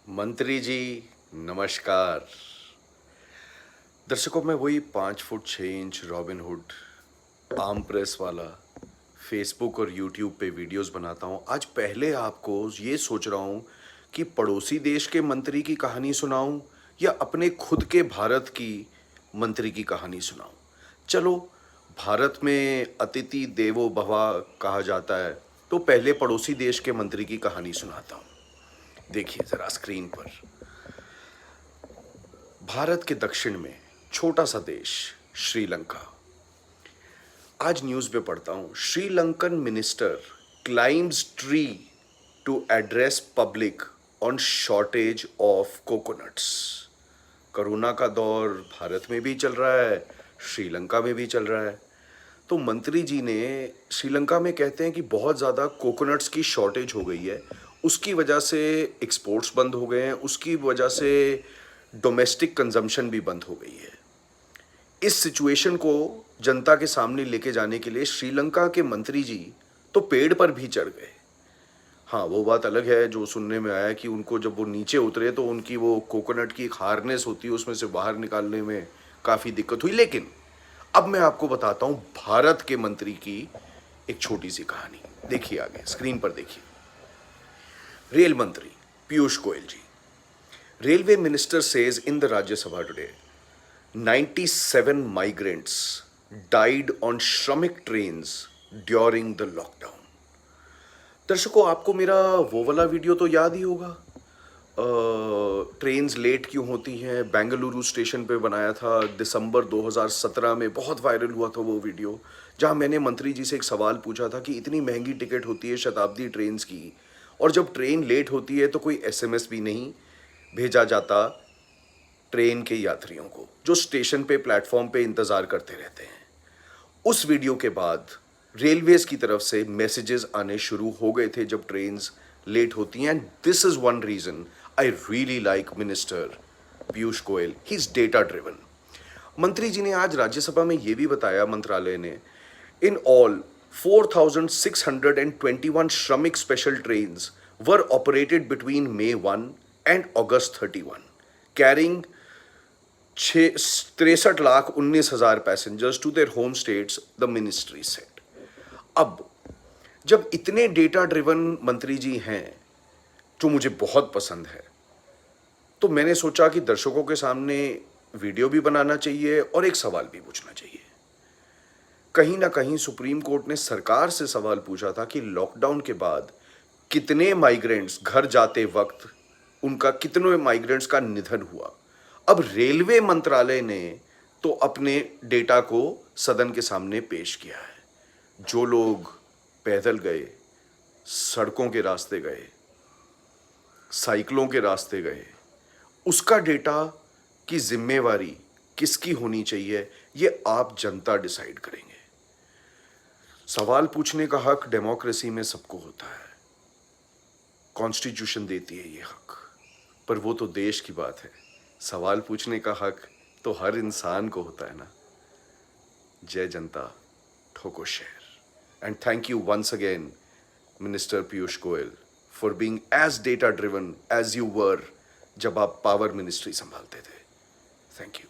मंत्री जी नमस्कार। दर्शकों, मैं वही 5 foot 6 inch robin hood arm press वाला फेसबुक और यूट्यूब पे वीडियोस बनाता हूँ। आज पहले आपको ये सोच रहा हूँ कि पड़ोसी देश के मंत्री की कहानी सुनाऊँ या अपने खुद के भारत की मंत्री की कहानी सुनाऊँ। चलो, भारत में अतिथि देवो भव कहा जाता है, तो पहले पड़ोसी देश के मंत्री की कहानी सुनाता हूँ। देखिए ज़रा स्क्रीन पर। भारत के दक्षिण में छोटा सा देश श्रीलंका। आज न्यूज़ में पढ़ता हूँ, Sri Lankan minister climbs tree to address public on shortage of coconuts. Corona का दौर भारत में भी चल रहा है, श्रीलंका में भी चल रहा है। तो मंत्री जी ने श्रीलंका में कहते हैं कि बहुत ज़्यादा कोकोनट्स की शॉर्टेज हो गई है, उसकी वजह से एक्सपोर्ट्स बंद हो गए हैं, उसकी वजह से डोमेस्टिक कंजम्पशन भी बंद हो गई है। इस सिचुएशन को जनता के सामने लेके जाने के लिए श्रीलंका के मंत्री जी तो पेड़ पर भी चढ़ गए। हाँ, वो बात अलग है जो सुनने में आया कि उनको जब वो नीचे उतरे तो उनकी वो कोकोनट की एक हार्नेस होती है, उसमें से बाहर निकालने में काफ़ी दिक्कत हुई। लेकिन अब मैं आपको बताता हूँ भारत के मंत्री की एक छोटी सी कहानी। देखिए आगे स्क्रीन पर देखिए। रेल मंत्री Piyush Goyal ji. Railway minister says in the Rajya Sabha today 97 migrants died on Shramik trains during the lockdown. दर्शकों, आपको मेरा वो वाला वीडियो तो याद ही होगा, ट्रेन्स लेट क्यों होती हैं, बेंगलुरु स्टेशन पे बनाया था दिसंबर 2017 में, बहुत वायरल हुआ था वो वीडियो, जहां मैंने मंत्री जी से एक सवाल पूछा था कि इतनी महंगी टिकट होती है शताब्दी ट्रेन्स की, और जब ट्रेन लेट होती है तो कोई एसएमएस भी नहीं भेजा जाता ट्रेन के यात्रियों को जो स्टेशन पे प्लेटफॉर्म पे इंतज़ार करते रहते हैं। उस वीडियो के बाद रेलवेज की तरफ से मैसेजेस आने शुरू हो गए थे जब ट्रेन्स लेट होती हैं। And this is one reason I really like minister Piyush Goyal, he is data driven. मंत्री जी ने आज राज्यसभा में यह भी बताया, मंत्रालय ने, इन all 4,621 Shramik special trains were operated between May 1 and August 31, carrying 63,19,000 passengers to their home states, the ministry said. अब जब इतने डेटा ड्रिवन मंत्री जी हैं, जो मुझे बहुत पसंद है, तो मैंने सोचा कि दर्शकों के सामने वीडियो भी बनाना चाहिए और एक सवाल भी पूछना चाहिए। कहीं ना कहीं सुप्रीम कोर्ट ने सरकार से सवाल पूछा था कि लॉकडाउन के बाद कितने माइग्रेंट्स घर जाते वक्त उनका, कितने माइग्रेंट्स का निधन हुआ। अब रेलवे मंत्रालय ने तो अपने डेटा को सदन के सामने पेश किया है। जो लोग पैदल गए, सड़कों के रास्ते गए, साइकिलों के रास्ते गए, उसका डेटा की जिम्मेवारी किसकी होनी चाहिए, ये आप जनता डिसाइड करेंगे। सवाल पूछने का हक डेमोक्रेसी में सबको होता है, कॉन्स्टिट्यूशन देती है ये हक, पर वो तो देश की बात है। सवाल पूछने का हक तो हर इंसान को होता है ना। जय जनता, ठोको शहर। And thank you once again minister Piyush Goyal for being as data driven as you were जब आप पावर मिनिस्ट्री संभालते थे। Thank you.